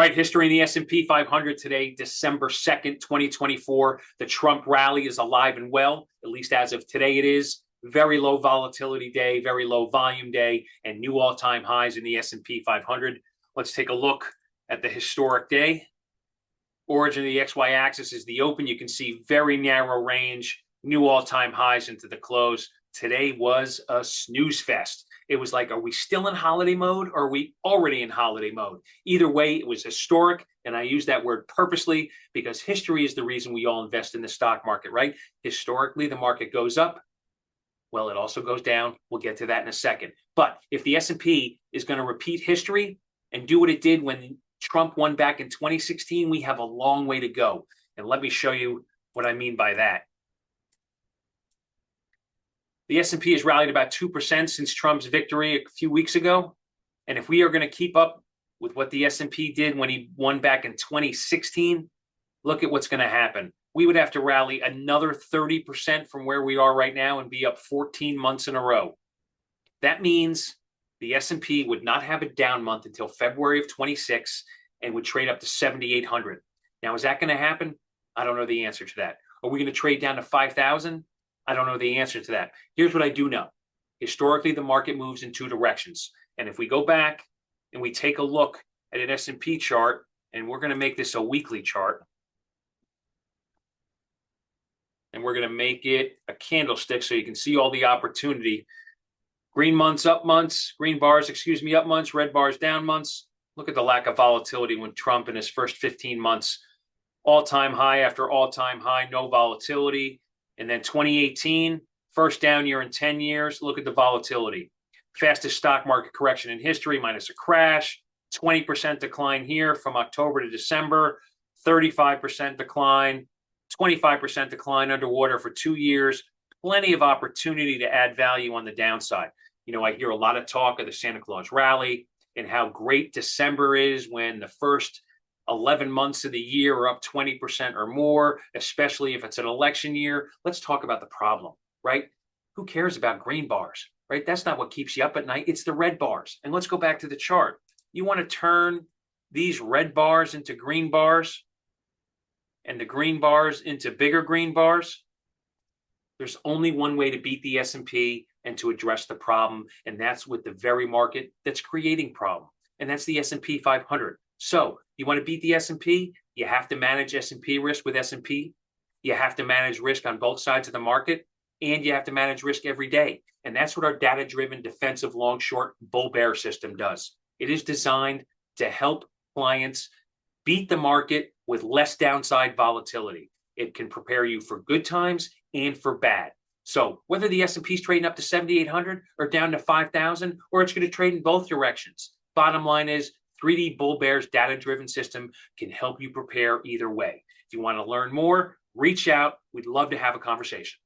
right, history in the S&P 500 today, December 2nd, 2024. The Trump rally is alive and well, at least as of today it is. Very low volatility day, very low volume day, and new all-time highs in the S&P 500. Let's take a look at the historic day. Origin of the XY axis is the open. You can see very narrow range, new all-time highs into the close. Today was a snooze fest. It was like, are we still in holiday mode or are we already in holiday mode? Either way, it was historic, and I use that word purposely because history is the reason we all invest in the stock market, right? Historically, the market goes up. Well, it also goes down. We'll get to that in a second. But if the S&P is going to repeat history and do what it did when Trump won back in 2016, we have a long way to go. And let me show you what I mean by that. The S&P has rallied about 2% since Trump's victory a few weeks ago. And if we are going to keep up with what the S&P did when he won back in 2016, look at what's going to happen. We would have to rally another 30% from where we are right now and be up 14 months in a row. That means the S&P would not have a down month until February of 26 and would trade up to 7,800. Now, is that going to happen? I don't know the answer to that. Are we going to trade down to 5,000? I don't know the answer to that. Here's what I do know. Historically, the market moves in two directions. And if we go back and we take a look at an S&P chart, and we're going to make this a weekly chart, and we're going to make it a candlestick so you can see all the opportunity. Green months, up months, green bars, up months, red bars, down months. Look at the lack of volatility when Trump in his first 15 months, all-time high after all-time high, no volatility. And then 2018, first down year in 10 years, look at the volatility. Fastest stock market correction in history minus a crash, 20% decline here from October to December, 35% decline, 25% decline underwater for 2 years. Plenty of opportunity to add value on the downside. You know, I hear a lot of talk of the Santa Claus rally and how great December is when the first 11 months of the year are up 20% or more, especially if it's an election year. Let's talk about the problem, right? Who cares about green bars, right? That's not what keeps you up at night. It's the red bars. And let's go back to the chart. You want to turn these red bars into green bars and the green bars into bigger green bars. There's only one way to beat the S&P and to address the problem, and that's with the very market that's creating problem, and that's the S&P 500. So you want to beat the S&P, you have to manage S&P risk with S&P. You have to manage risk on both sides of the market, and you have to manage risk every day. And that's what our data-driven defensive long-short bull-bear system does. It is designed to help clients beat the market with less downside volatility. It can prepare you for good times and for bad. So whether the S&P is trading up to 7,800 or down to 5,000, or it's going to trade in both directions, bottom line is 3D Bull Bear's data-driven system can help you prepare either way. If you want to learn more, reach out. We'd love to have a conversation.